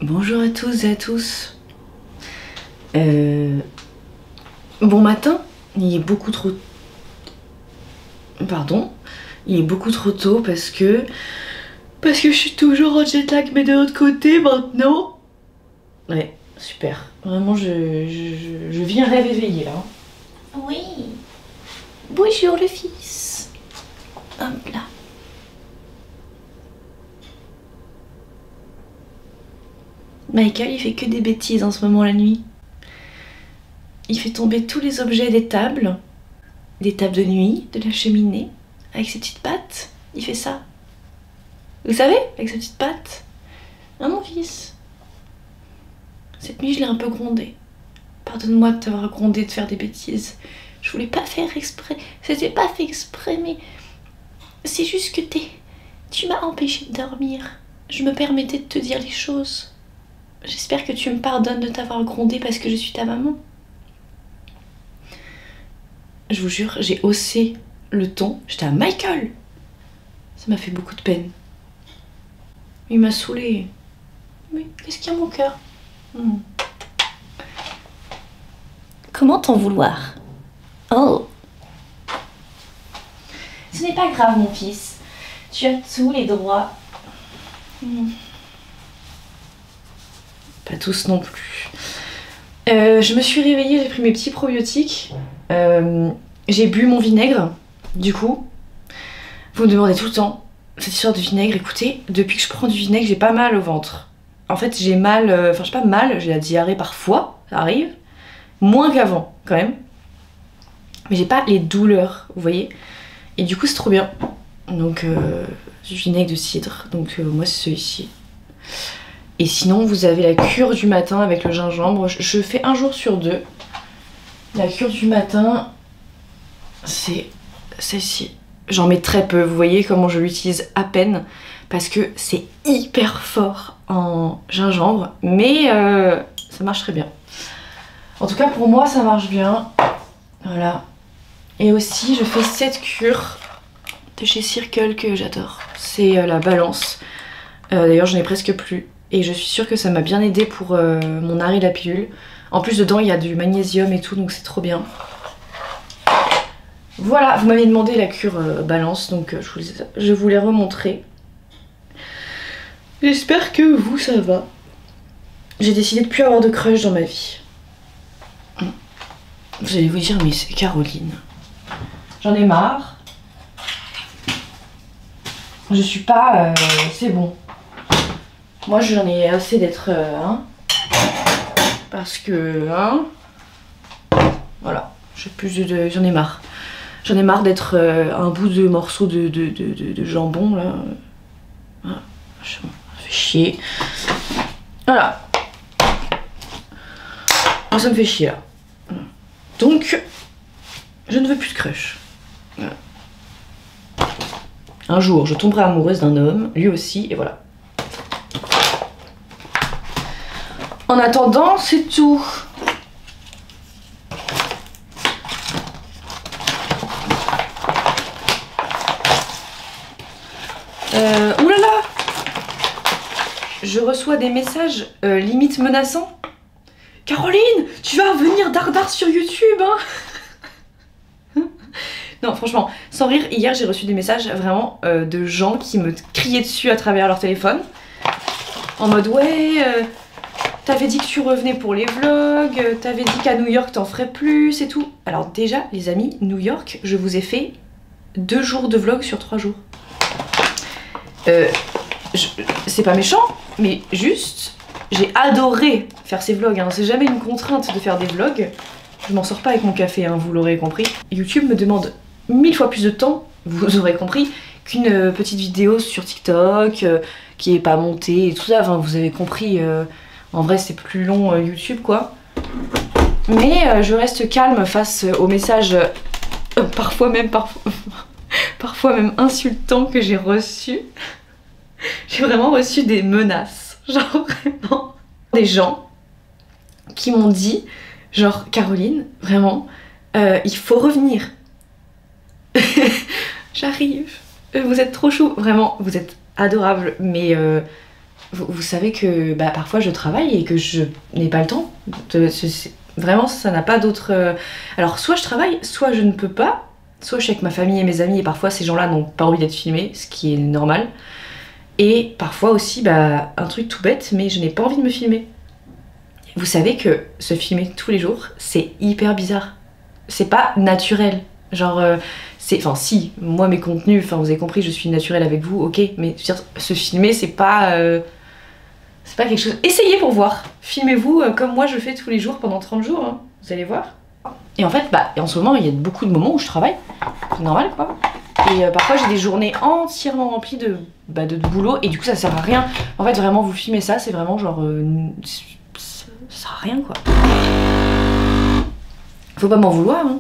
Bonjour à tous et à tous. Bon matin, il est beaucoup trop... Pardon. Il est beaucoup trop tôt parce que je suis toujours en jet lag, mais de l'autre côté maintenant. Ouais, super. Vraiment, je vis un rêve éveillé là. Oui. Bonjour le fils. Hop là. Michael, il fait que des bêtises en ce moment la nuit. Il fait tomber tous les objets des tables de nuit, de la cheminée, avec ses petites pattes. Il fait ça. Vous savez, avec ses petites pattes. Hein, mon fils? Cette nuit, je l'ai un peu grondé. Pardonne-moi de t'avoir grondé, de faire des bêtises. Je voulais pas faire exprès. C'était pas fait exprès, mais c'est juste que tu m'as empêché de dormir. Je me permettais de te dire les choses. J'espère que tu me pardonnes de t'avoir grondé parce que je suis ta maman. Je vous jure, j'ai haussé le ton. J'étais à Michael. Ça m'a fait beaucoup de peine. Il m'a saoulée. Mais qu'est-ce qu'il y a mon cœur? Comment t'en vouloir? Oh. Ce n'est pas grave, mon fils. Tu as tous les droits. Pas tous non plus. Je me suis réveillée, j'ai pris mes petits probiotiques. J'ai bu mon vinaigre. Du coup, vous me demandez tout le temps cette histoire de vinaigre. Écoutez, depuis que je prends du vinaigre, j'ai pas mal au ventre. En fait, j'ai mal, enfin, j'ai pas mal, j'ai la diarrhée parfois, ça arrive. Moins qu'avant, quand même. Mais j'ai pas les douleurs, vous voyez. Et du coup, c'est trop bien. Donc, du vinaigre de cidre. Donc, moi, c'est celui-ci. Et sinon, vous avez la cure du matin avec le gingembre. Je fais un jour sur deux. La cure du matin, c'est celle-ci. J'en mets très peu. Vous voyez comment je l'utilise à peine. Parce que c'est hyper fort en gingembre. Mais ça marche très bien. En tout cas, pour moi, ça marche bien. Voilà. Et aussi, je fais cette cure de chez Circle que j'adore. C'est la balance. D'ailleurs, j'en ai presque plus. Et je suis sûre que ça m'a bien aidé pour mon arrêt de la pilule. En plus, dedans, il y a du magnésium et tout, donc c'est trop bien. Voilà, vous m'avez demandé la cure balance, donc je vous l'ai remontré. J'espère que vous, ça va. J'ai décidé de plus avoir de crush dans ma vie. Vous allez vous dire, mais c'est Caroline. J'en ai marre. Je suis pas... c'est bon. Moi, j'en ai assez d'être... parce que... voilà. J'en ai marre. J'en ai marre d'être un bout de morceau de jambon, là. Voilà. Ça me fait chier. Voilà. Moi, ça me fait chier, là. Donc, je ne veux plus de crush. Voilà. Un jour, je tomberai amoureuse d'un homme, lui aussi, et voilà. En attendant, c'est tout. Oulala! Je reçois des messages limite menaçants. Caroline, tu vas revenir dardard sur YouTube, hein? Non, franchement, sans rire, hier j'ai reçu des messages vraiment de gens qui me criaient dessus à travers leur téléphone. En mode, ouais, t'avais dit que tu revenais pour les vlogs, t'avais dit qu'à New York t'en ferais plus et tout. Alors déjà, les amis, New York, je vous ai fait 2 jours de vlog sur 3 jours. C'est pas méchant, mais juste, j'ai adoré faire ces vlogs, hein. C'est jamais une contrainte de faire des vlogs. Je m'en sors pas avec mon café, hein, vous l'aurez compris. YouTube me demande 1000 fois plus de temps, vous aurez compris, qu'une petite vidéo sur TikTok qui est pas montée et tout ça. Enfin, vous avez compris, en vrai c'est plus long YouTube quoi. Mais je reste calme face aux messages parfois même insultants que j'ai reçus. J'ai vraiment reçu des menaces, genre vraiment. Des gens qui m'ont dit, genre Caroline, vraiment, il faut revenir. J'arrive. Vous êtes trop chou, vraiment, vous êtes adorable, mais vous savez que bah, parfois je travaille et que je n'ai pas le temps. Vraiment, ça n'a pas d'autre... Alors, soit je travaille, soit je ne peux pas. Soit je suis avec ma famille et mes amis et parfois ces gens-là n'ont pas envie d'être filmés, ce qui est normal. Et parfois aussi, bah, un truc tout bête, mais je n'ai pas envie de me filmer. Vous savez que se filmer tous les jours, c'est hyper bizarre. C'est pas naturel. Genre, enfin si, moi mes contenus, enfin vous avez compris, je suis naturelle avec vous, ok, mais je veux dire, se filmer, c'est pas quelque chose... Essayez pour voir. Filmez-vous comme moi je fais tous les jours pendant 30 jours, hein. Vous allez voir. Et en fait, bah, en ce moment, il y a beaucoup de moments où je travaille. C'est normal, quoi. Et parfois, j'ai des journées entièrement remplies de boulot. Et du coup, ça sert à rien. En fait, vraiment, vous filmez ça, c'est vraiment genre... ça sert à rien, quoi. Faut pas m'en vouloir, hein.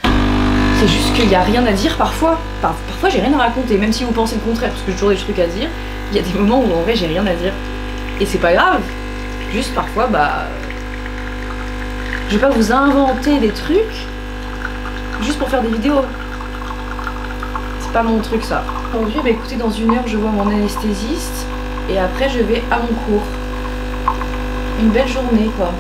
C'est juste qu'il y a rien à dire parfois. Enfin, parfois, j'ai rien à raconter. Même si vous pensez le contraire, parce que j'ai toujours des trucs à dire. Il y a des moments où, en vrai, j'ai rien à dire. Et c'est pas grave. Juste parfois, bah... Je vais pas vous inventer des trucs juste pour faire des vidéos. C'est pas mon truc ça. Aujourd'hui, bah écoutez, dans 1 heure, je vois mon anesthésiste et après je vais à mon cours. Une belle journée quoi.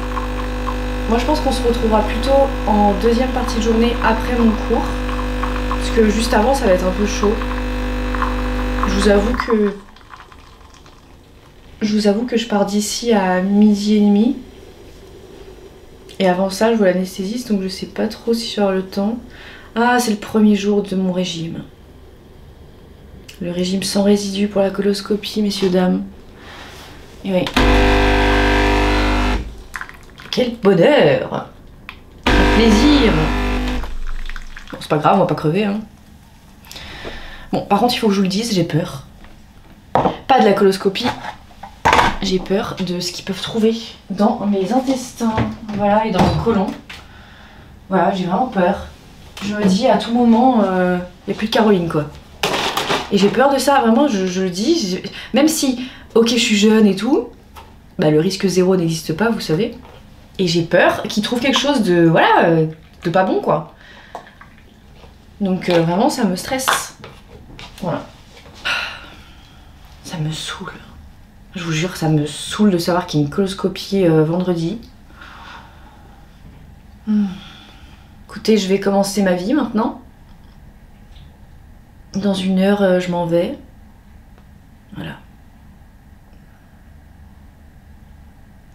Moi je pense qu'on se retrouvera plutôt en deuxième partie de journée après mon cours. Parce que juste avant ça va être un peu chaud. Je vous avoue que je pars d'ici à 12h30. Et avant ça, je vois l'anesthésiste, donc je sais pas trop si je vais avoir le temps. Ah, c'est le premier jour de mon régime. Le régime sans résidus pour la coloscopie, messieurs, dames. Et oui. Quel bonheur! Quel plaisir! Bon, c'est pas grave, on va pas crever, hein. Bon, par contre, il faut que je vous le dise, j'ai peur. Pas de la coloscopie. J'ai peur de ce qu'ils peuvent trouver dans mes intestins, voilà, et dans mon côlon. Voilà, j'ai vraiment peur. Je me dis à tout moment, il n'y a plus de Caroline, quoi. Et j'ai peur de ça, vraiment, je le dis. Même si, ok, je suis jeune et tout, bah le risque zéro n'existe pas, vous savez. Et j'ai peur qu'ils trouvent quelque chose de, voilà, de pas bon, quoi. Donc vraiment, ça me stresse. Voilà. Ça me saoule. Je vous jure, ça me saoule de savoir qu'il y a une coloscopie vendredi. Écoutez, je vais commencer ma vie maintenant. Dans 1 heure, je m'en vais. Voilà.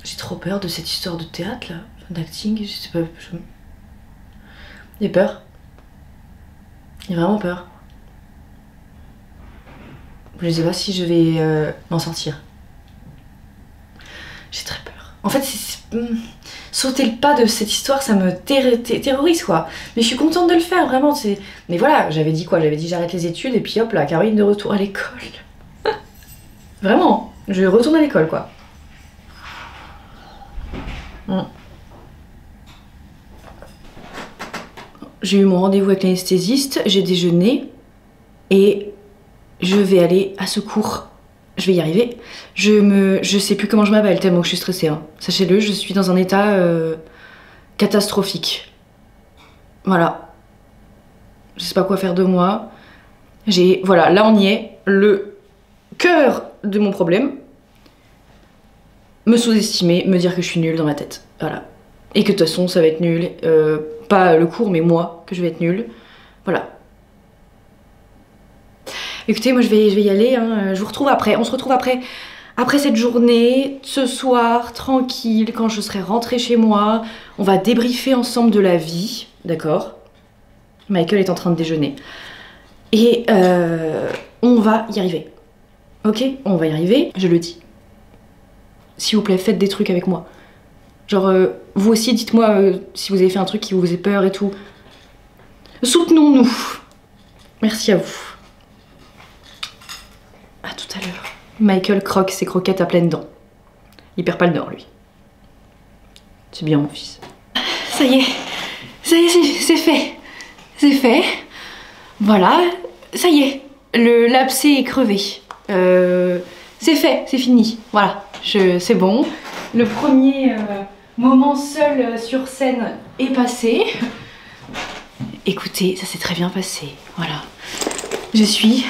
J'ai trop peur de cette histoire de théâtre, là. D'acting, je sais pas... J'ai peur. J'ai vraiment peur. Je sais pas si je vais m'en sortir. J'ai très peur. En fait, sauter le pas de cette histoire, ça me terrorise, quoi. Mais je suis contente de le faire, vraiment. Mais voilà, j'avais dit quoi? J'avais dit j'arrête les études et puis hop là, Caroline de retour à l'école. Vraiment, je retourne à l'école, quoi. J'ai eu mon rendez-vous avec l'anesthésiste, j'ai déjeuné et je vais aller à ce cours. Je vais y arriver. Je sais plus comment je m'appelle tellement que je suis stressée, hein. Sachez-le, je suis dans un état catastrophique. Voilà. Je sais pas quoi faire de moi. Voilà, là on y est. Le cœur de mon problème. Me sous-estimer, me dire que je suis nulle dans ma tête. Voilà. Et que de toute façon ça va être nul. Pas le cours, mais moi, que je vais être nulle. Voilà. Écoutez, moi je vais y aller, hein. Je vous retrouve après. On se retrouve après cette journée, ce soir, tranquille, quand je serai rentrée chez moi. On va débriefer ensemble de la vie, d'accord? Michael est en train de déjeuner. Et on va y arriver. Ok? On va y arriver, je le dis. S'il vous plaît, faites des trucs avec moi. Genre, vous aussi, dites-moi si vous avez fait un truc qui vous faisait peur et tout. Soutenons-nous. Merci à vous. À tout à l'heure. Michael croque ses croquettes à pleines dents. Il perd pas le nord, lui. C'est bien, mon fils. Ça y est, c'est fait. C'est fait. Voilà, ça y est. L'abcès est crevé. C'est fait, c'est fini. Voilà, c'est bon. Le premier moment seul sur scène est passé. Écoutez, ça s'est très bien passé. Voilà. Je suis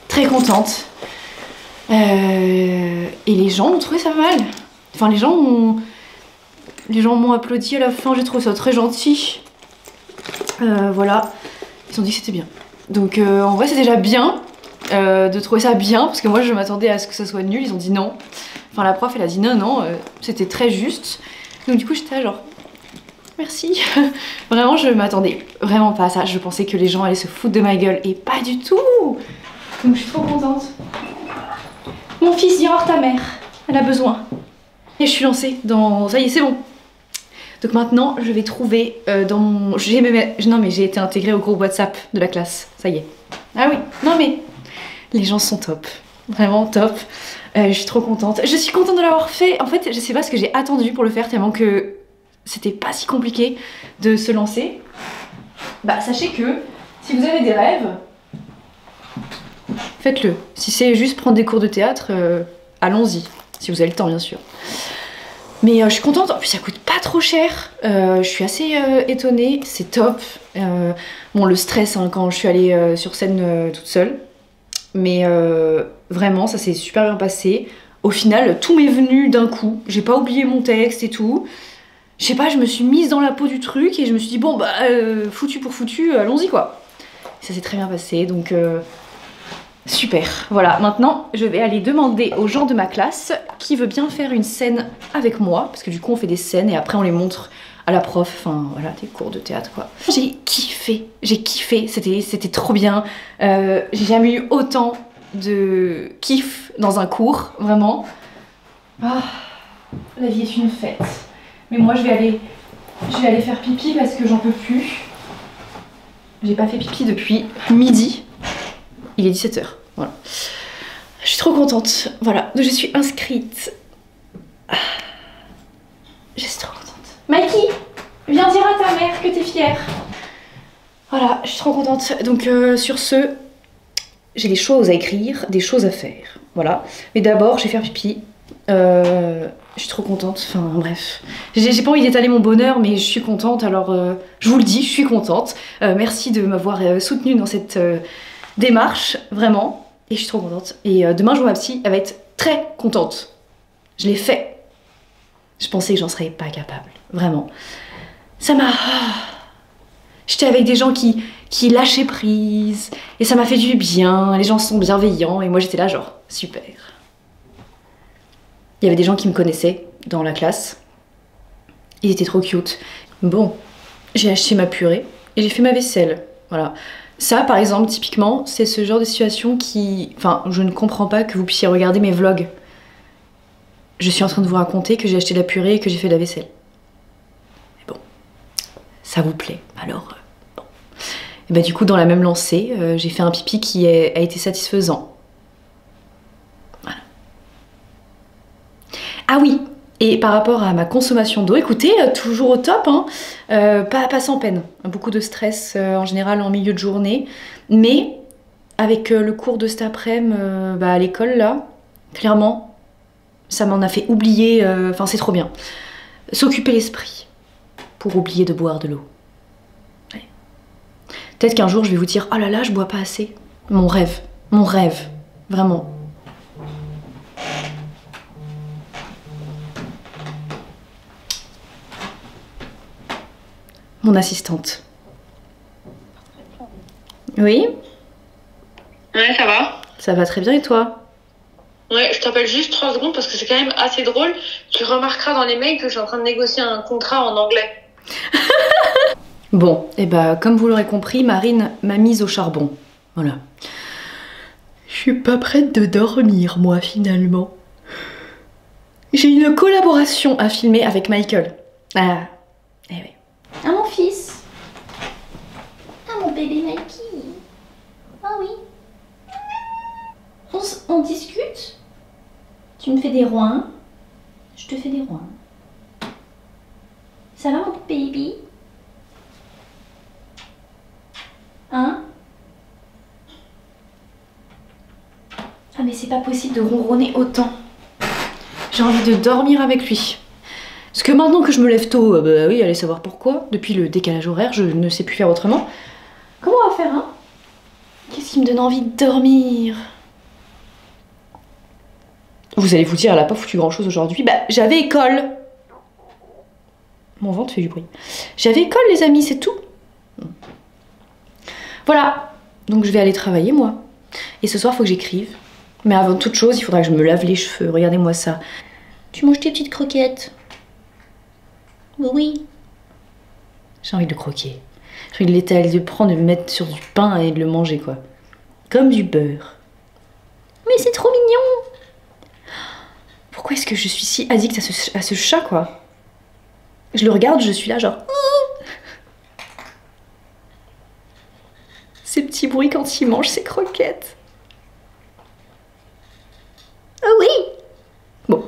très contente. Et les gens ont trouvé ça mal. Enfin, les gens m'ont applaudi à la fin, j'ai trouvé ça très gentil. Voilà, ils ont dit que c'était bien. Donc en vrai c'est déjà bien de trouver ça bien, parce que moi je m'attendais à ce que ça soit nul, ils ont dit non. Enfin la prof elle a dit non, c'était très juste. Donc du coup j'étais là genre merci. Vraiment je m'attendais vraiment pas à ça, je pensais que les gens allaient se foutre de ma gueule et pas du tout. Donc je suis trop contente. Mon fils vient voir ta mère, elle a besoin. Et je suis lancée dans... Ça y est c'est bon. Donc maintenant, je vais trouver dans mon... Non mais j'ai été intégrée au groupe WhatsApp de la classe, ça y est. Ah oui, non mais les gens sont top, vraiment top. Je suis trop contente. Je suis contente de l'avoir fait. En fait, je sais pas ce que j'ai attendu pour le faire tellement que c'était pas si compliqué de se lancer. Bah sachez que si vous avez des rêves, faites-le. Si c'est juste prendre des cours de théâtre, allons-y. Si vous avez le temps bien sûr. Mais je suis contente, en plus ça coûte pas trop cher, je suis assez étonnée, c'est top. Bon le stress hein, quand je suis allée sur scène toute seule, mais vraiment ça s'est super bien passé. Au final tout m'est venu d'un coup, j'ai pas oublié mon texte et tout. Je sais pas, je me suis mise dans la peau du truc et je me suis dit bon bah foutu pour foutu, allons-y quoi. Ça s'est très bien passé donc... Super, voilà, maintenant je vais aller demander aux gens de ma classe qui veut bien faire une scène avec moi, parce que du coup on fait des scènes et après on les montre à la prof, enfin voilà, des cours de théâtre quoi. J'ai kiffé, c'était trop bien, j'ai jamais eu autant de kiff dans un cours, vraiment. Ah, la vie est une fête. Mais moi je vais aller faire pipi parce que j'en peux plus. J'ai pas fait pipi depuis midi. Il est 17 h, voilà. Je suis trop contente, voilà. Je suis inscrite. Je suis trop contente. Mikey, viens dire à ta mère que t'es fière. Voilà, je suis trop contente. Donc sur ce, j'ai des choses à écrire, des choses à faire. Voilà. Mais d'abord, je vais faire pipi. Je suis trop contente, enfin bref. J'ai pas envie d'étaler mon bonheur, mais je suis contente. Alors, je vous le dis, je suis contente. Merci de m'avoir soutenue dans cette... démarche, vraiment, et je suis trop contente. Et demain je vois ma psy, elle va être très contente. Je l'ai fait. Je pensais que j'en serais pas capable, vraiment. Ça m'a... J'étais avec des gens qui lâchaient prise, et ça m'a fait du bien, les gens sont bienveillants, et moi j'étais là genre, super. Il y avait des gens qui me connaissaient dans la classe, ils étaient trop cute. Bon, j'ai acheté ma purée, et j'ai fait ma vaisselle, voilà. Ça, par exemple, typiquement, c'est ce genre de situation qui... Enfin, je ne comprends pas que vous puissiez regarder mes vlogs. Je suis en train de vous raconter que j'ai acheté de la purée et que j'ai fait de la vaisselle. Mais bon, ça vous plaît, alors... bon. Et bah du coup, dans la même lancée, j'ai fait un pipi qui a été satisfaisant. Voilà. Ah oui, et par rapport à ma consommation d'eau, écoutez, toujours au top, hein, pas sans peine. Beaucoup de stress en général en milieu de journée, mais avec le cours de cet après-midi à l'école là, clairement, ça m'en a fait oublier, enfin c'est trop bien. S'occuper l'esprit pour oublier de boire de l'eau. Ouais. Peut-être qu'un jour je vais vous dire, oh là là, je bois pas assez. Mon rêve, vraiment. Mon assistante. Oui? Ouais, ça va. Ça va très bien et toi? Ouais, je t'appelle juste 3 secondes parce que c'est quand même assez drôle. Tu remarqueras dans les mails que je suis en train de négocier un contrat en anglais. Bon, et bah comme vous l'aurez compris, Marine m'a mise au charbon. Voilà. Je suis pas prête de dormir, moi, finalement. J'ai une collaboration à filmer avec Michael. Ah, eh oui. Ah mon fils. Ah mon bébé Mikey. Ah oui. On discute. Tu me fais des roins. Je te fais des roins. Ça va mon baby? Hein? Ah mais c'est pas possible de ronronner autant. J'ai envie de dormir avec lui. Parce que maintenant que je me lève tôt, bah oui, allez savoir pourquoi. Depuis le décalage horaire, je ne sais plus faire autrement. Comment on va faire, hein? Qu'est-ce qui me donne envie de dormir? Vous allez vous dire, elle a pas foutu grand chose aujourd'hui. Bah, j'avais école. Mon ventre fait du bruit. J'avais école, les amis, c'est tout. Voilà. Donc, je vais aller travailler, moi. Et ce soir, il faut que j'écrive. Mais avant toute chose, il faudra que je me lave les cheveux. Regardez-moi ça. Tu manges tes petites croquettes? Oui. J'ai envie de croquer. J'ai envie de l'étaler, de prendre, de le mettre sur du pain et de le manger, quoi. Comme du beurre. Mais c'est trop mignon! Pourquoi est-ce que je suis si addict à ce chat, quoi? Je le regarde, je suis là, genre... Ces petits bruits quand il mange ses croquettes. Ah oui! Bon,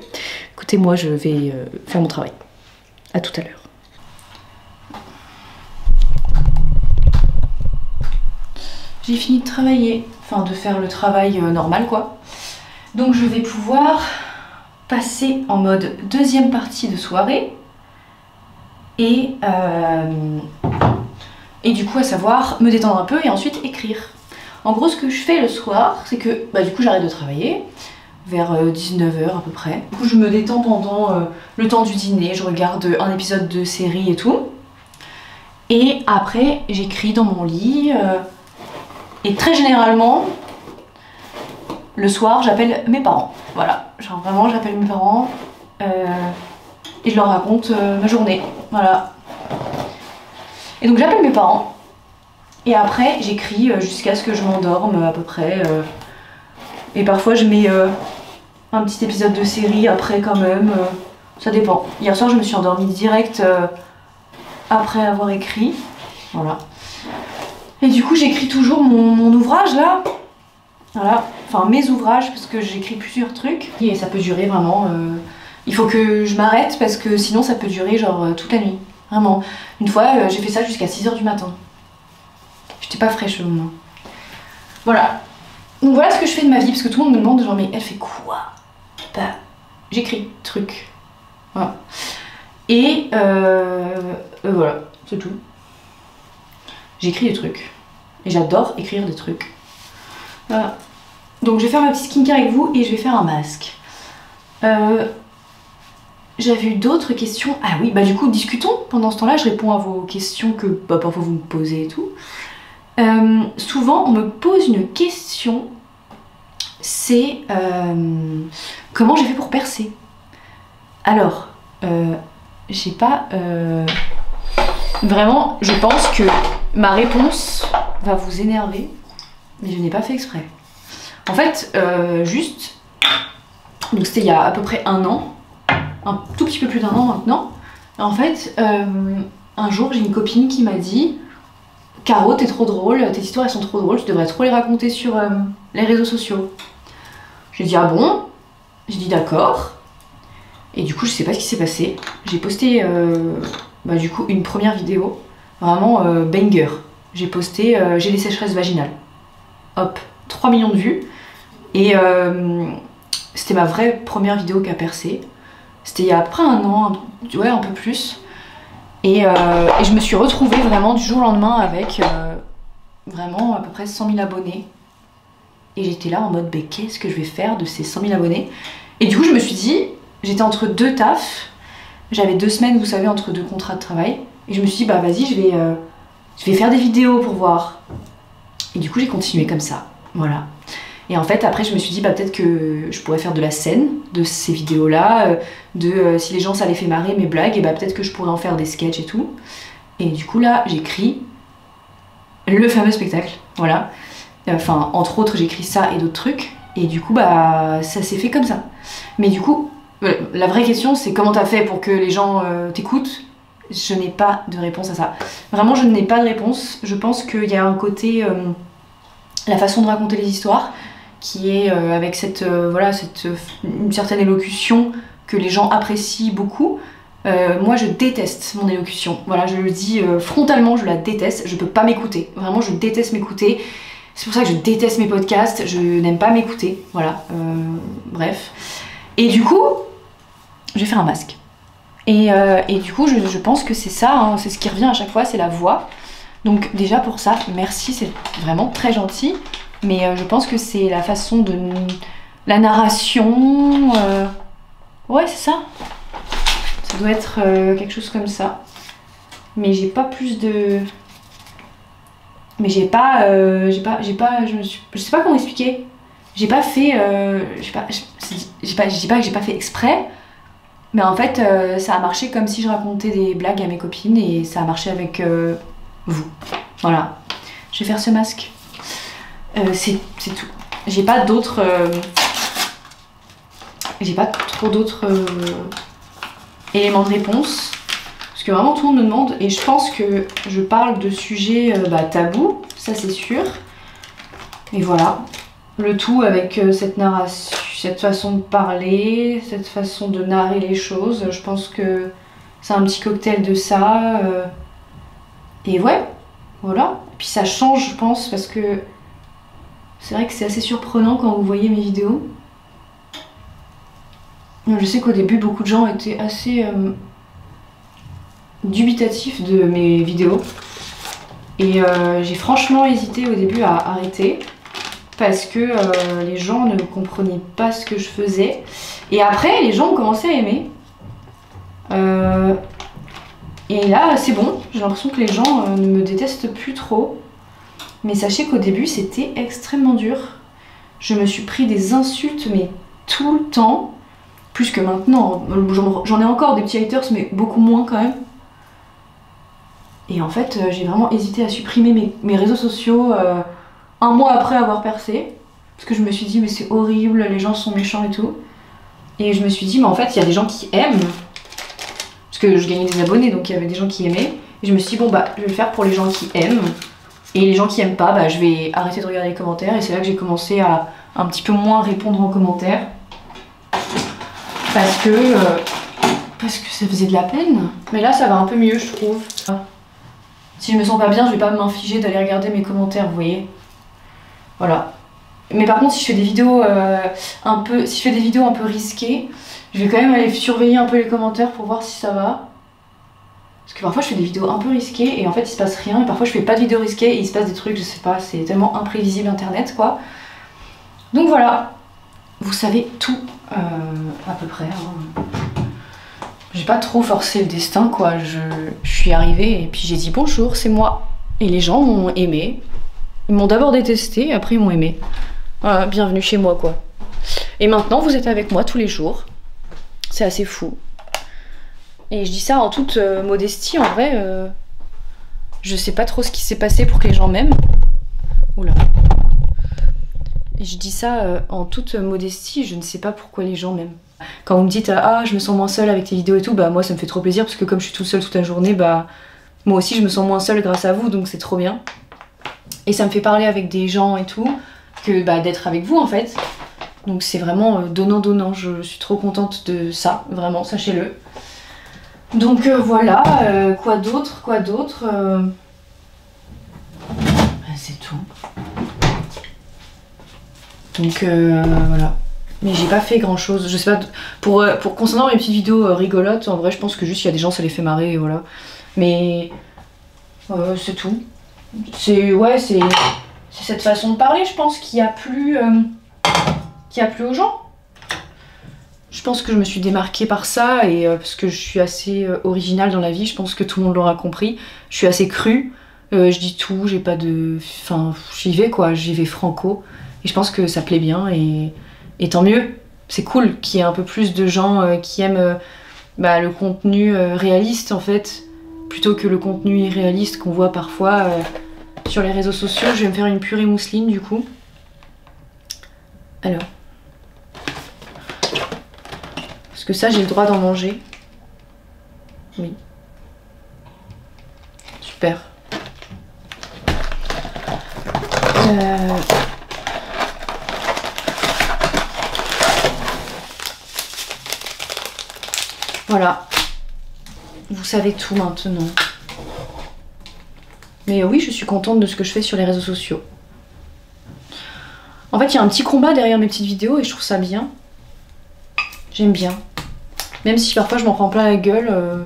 écoutez, moi, je vais faire mon travail. À tout à l'heure. J'ai fini de travailler, enfin de faire le travail normal, quoi. Donc je vais pouvoir passer en mode deuxième partie de soirée et du coup à savoir me détendre un peu et ensuite écrire. En gros ce que je fais le soir c'est que du coup j'arrête de travailler vers 19 h à peu près. Du coup je me détends pendant le temps du dîner, je regarde un épisode de série et tout. Et après j'écris dans mon lit et très généralement le soir j'appelle mes parents. Voilà, genre vraiment j'appelle mes parents et je leur raconte ma journée, voilà. Et donc j'appelle mes parents et après j'écris jusqu'à ce que je m'endorme à peu près. Et parfois je mets un petit épisode de série après quand même, ça dépend. Hier soir je me suis endormie direct après avoir écrit, voilà. Et du coup j'écris toujours mon ouvrage là. Voilà, enfin mes ouvrages parce que j'écris plusieurs trucs et ça peut durer vraiment. Il faut que je m'arrête parce que sinon ça peut durer genre toute la nuit. Vraiment. Une fois j'ai fait ça jusqu'à 6 h du matin. J'étais pas fraîche au moment. Voilà. Donc voilà ce que je fais de ma vie parce que tout le monde me demande genre mais elle fait quoi? Bah j'écris trucs. Voilà. Et voilà, c'est tout. J'écris des trucs. Et j'adore écrire des trucs. Voilà. Donc je vais faire ma petite skincare avec vous et je vais faire un masque. J'avais eu d'autres questions. Ah oui, du coup discutons. Pendant ce temps-là, je réponds à vos questions que parfois vous me posez et tout. Souvent on me pose une question. C'est comment j'ai fait pour percer? Alors, j'ai pas... Vraiment, je pense que ma réponse va vous énerver. Mais je n'ai pas fait exprès. En fait, juste... Donc c'était il y a à peu près un an. Un tout petit peu plus d'un an maintenant. En fait, un jour, j'ai une copine qui m'a dit « Caro, t'es trop drôle, tes histoires elles sont trop drôles, tu devrais trop les raconter sur les réseaux sociaux. » J'ai dit « Ah bon ?» J'ai dit « D'accord. » Et du coup, je sais pas ce qui s'est passé. J'ai posté du coup une première vidéo, vraiment banger. J'ai posté « J'ai des sécheresses vaginales ». Hop, 3 millions de vues. Et c'était ma vraie première vidéo qui a percé. C'était il y a à peu près un an, ouais, un peu plus. Et je me suis retrouvée vraiment du jour au lendemain avec vraiment à peu près 100 000 abonnés. Et j'étais là en mode, qu'est-ce que je vais faire de ces 100 000 abonnés? Et du coup, je me suis dit, j'étais entre deux tafs. J'avais 2 semaines, vous savez, entre 2 contrats de travail. Et je me suis dit, vas-y, je vais faire des vidéos pour voir. Et du coup, j'ai continué comme ça. Voilà. Et en fait, après, je me suis dit, peut-être que je pourrais faire de la scène de ces vidéos-là. Si les gens, ça les fait marrer, mes blagues, et peut-être que je pourrais en faire des sketchs et tout. Et du coup, là, j'écris le fameux spectacle. Voilà. Enfin, entre autres, j'écris ça et d'autres trucs. Et du coup, ça s'est fait comme ça. Mais du coup, la vraie question, c'est comment t'as fait pour que les gens t'écoutent? Je n'ai pas de réponse à ça. Vraiment, je n'ai pas de réponse. Je pense qu'il y a un côté... la façon de raconter les histoires, qui est avec une certaine élocution que les gens apprécient beaucoup. Moi, je déteste mon élocution. Voilà, je le dis frontalement, je la déteste. Je peux pas m'écouter. Vraiment, je déteste m'écouter. C'est pour ça que je déteste mes podcasts. Je n'aime pas m'écouter. Voilà, bref. Et du coup, je vais faire un masque. Et du coup, je pense que c'est ça, hein, c'est ce qui revient à chaque fois, c'est la voix. Donc déjà pour ça, merci, c'est vraiment très gentil. Mais je pense que c'est la façon la narration. Ouais, c'est ça. Ça doit être quelque chose comme ça. Mais j'ai pas plus de... Mais je sais pas comment expliquer. J'ai pas fait... je dis pas que j'ai pas fait exprès. Mais en fait, ça a marché comme si je racontais des blagues à mes copines et ça a marché avec vous. Voilà. Je vais faire ce masque. C'est tout. J'ai pas d'autres... j'ai pas trop d'autres éléments de réponse. Parce que vraiment tout le monde me demande. Et je pense que je parle de sujets tabous. Ça c'est sûr. Et voilà. Le tout avec cette narration, cette façon de parler, cette façon de narrer les choses. Je pense que c'est un petit cocktail de ça. Et ouais, voilà. Et puis ça change, je pense, parce que c'est vrai que c'est assez surprenant quand vous voyez mes vidéos. Je sais qu'au début, beaucoup de gens étaient assez dubitatifs de mes vidéos. Et j'ai franchement hésité au début à arrêter. Parce que les gens ne comprenaient pas ce que je faisais. Et après, les gens ont commencé à aimer. Et là, c'est bon. J'ai l'impression que les gens ne me détestent plus trop. Mais sachez qu'au début, c'était extrêmement dur. Je me suis pris des insultes, mais tout le temps. Plus que maintenant. J'en ai encore des petits haters, mais beaucoup moins quand même. Et en fait, j'ai vraiment hésité à supprimer mes réseaux sociaux... un mois après avoir percé, parce que je me suis dit mais c'est horrible, les gens sont méchants et tout. Et je me suis dit mais en fait il y a des gens qui aiment, parce que je gagnais des abonnés donc il y avait des gens qui aimaient. Et je me suis dit bon bah je vais le faire pour les gens qui aiment, et les gens qui aiment pas bah je vais arrêter de regarder les commentaires. Et c'est là que j'ai commencé à un petit peu moins répondre en commentaire, parce que ça faisait de la peine. Mais là ça va un peu mieux je trouve. Si je me sens pas bien je vais pas m'infliger d'aller regarder mes commentaires, vous voyez. Voilà. Mais par contre, si je fais des vidéos un peu risquées, je vais quand même aller surveiller un peu les commentaires pour voir si ça va. Parce que parfois je fais des vidéos un peu risquées et en fait il se passe rien. Et parfois je fais pas de vidéos risquées et il se passe des trucs, je sais pas, c'est tellement imprévisible internet quoi. Donc voilà. Vous savez tout à peu près. Hein. J'ai pas trop forcé le destin quoi. Je suis arrivée et puis j'ai dit bonjour, c'est moi. Et les gens m'ont aimé. Ils m'ont d'abord détesté, après ils m'ont aimé. Voilà, bienvenue chez moi quoi. Et maintenant vous êtes avec moi tous les jours. C'est assez fou. Et je dis ça en toute modestie, en vrai. Je sais pas trop ce qui s'est passé pour que les gens m'aiment. Oula. Et je dis ça en toute modestie, je ne sais pas pourquoi les gens m'aiment. Quand vous me dites ah je me sens moins seule avec tes vidéos et tout, bah moi ça me fait trop plaisir parce que comme je suis toute seule toute la journée, bah moi aussi je me sens moins seule grâce à vous, donc c'est trop bien. Et ça me fait parler avec des gens et tout, que d'être avec vous en fait. Donc c'est vraiment donnant-donnant, je suis trop contente de ça, vraiment, sachez-le. Donc voilà, quoi d'autre c'est tout. Donc voilà. Mais j'ai pas fait grand chose, je sais pas, pour concernant mes petites vidéos rigolotes, en vrai je pense que juste il y a des gens ça les fait marrer et voilà. Mais c'est tout. C'est cette façon de parler, je pense, qui a plu aux gens. Je pense que je me suis démarquée par ça et parce que je suis assez originale dans la vie, je pense que tout le monde l'aura compris. Je suis assez crue, je dis tout, j'ai pas de... Enfin, j'y vais quoi, j'y vais franco. Et je pense que ça plaît bien et tant mieux. C'est cool qu'il y ait un peu plus de gens qui aiment le contenu réaliste en fait, plutôt que le contenu irréaliste qu'on voit parfois sur les réseaux sociaux. Je vais me faire une purée mousseline du coup. Alors. Parce que ça j'ai le droit d'en manger. Oui. Super. Voilà. Vous savez tout maintenant. Mais oui, je suis contente de ce que je fais sur les réseaux sociaux. En fait, il y a un petit combat derrière mes petites vidéos et je trouve ça bien. J'aime bien. Même si parfois je m'en prends plein la gueule,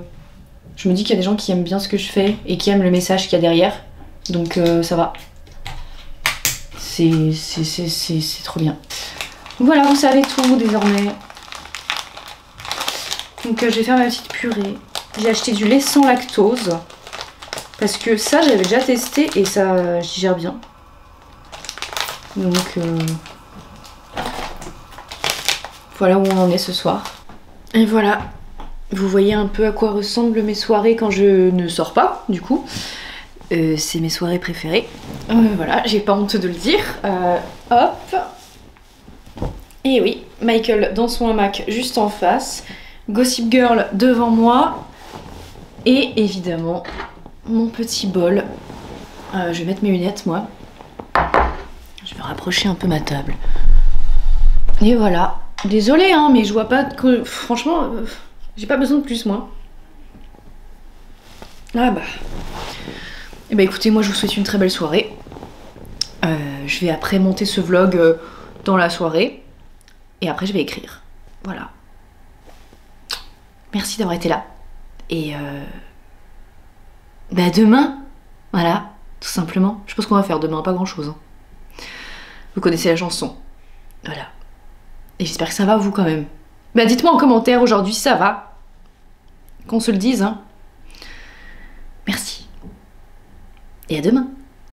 je me dis qu'il y a des gens qui aiment bien ce que je fais et qui aiment le message qu'il y a derrière. Donc ça va. C'est trop bien. Voilà, vous savez tout désormais. Donc je vais faire ma petite purée. J'ai acheté du lait sans lactose. Parce que ça, j'avais déjà testé et ça, je digère bien. Donc voilà où on en est ce soir. Et voilà, vous voyez un peu à quoi ressemblent mes soirées quand je ne sors pas, du coup. C'est mes soirées préférées. Voilà, j'ai pas honte de le dire. Hop. Et oui, Michael dans son hamac juste en face. Gossip Girl devant moi. Et évidemment, mon petit bol. Je vais mettre mes lunettes, moi. Je vais rapprocher un peu ma table. Et voilà. Désolée, hein, mais je vois pas que... Franchement, j'ai pas besoin de plus, moi. Ah bah... Et bah écoutez, moi je vous souhaite une très belle soirée. Je vais après monter ce vlog dans la soirée. Et après je vais écrire. Voilà. Merci d'avoir été là. Et bah demain, voilà, tout simplement. Je pense qu'on va faire demain, pas grand chose. Hein. Vous connaissez la chanson. Voilà. Et j'espère que ça va vous quand même. Bah dites-moi en commentaire aujourd'hui si ça va. Qu'on se le dise, hein. Merci. Et à demain.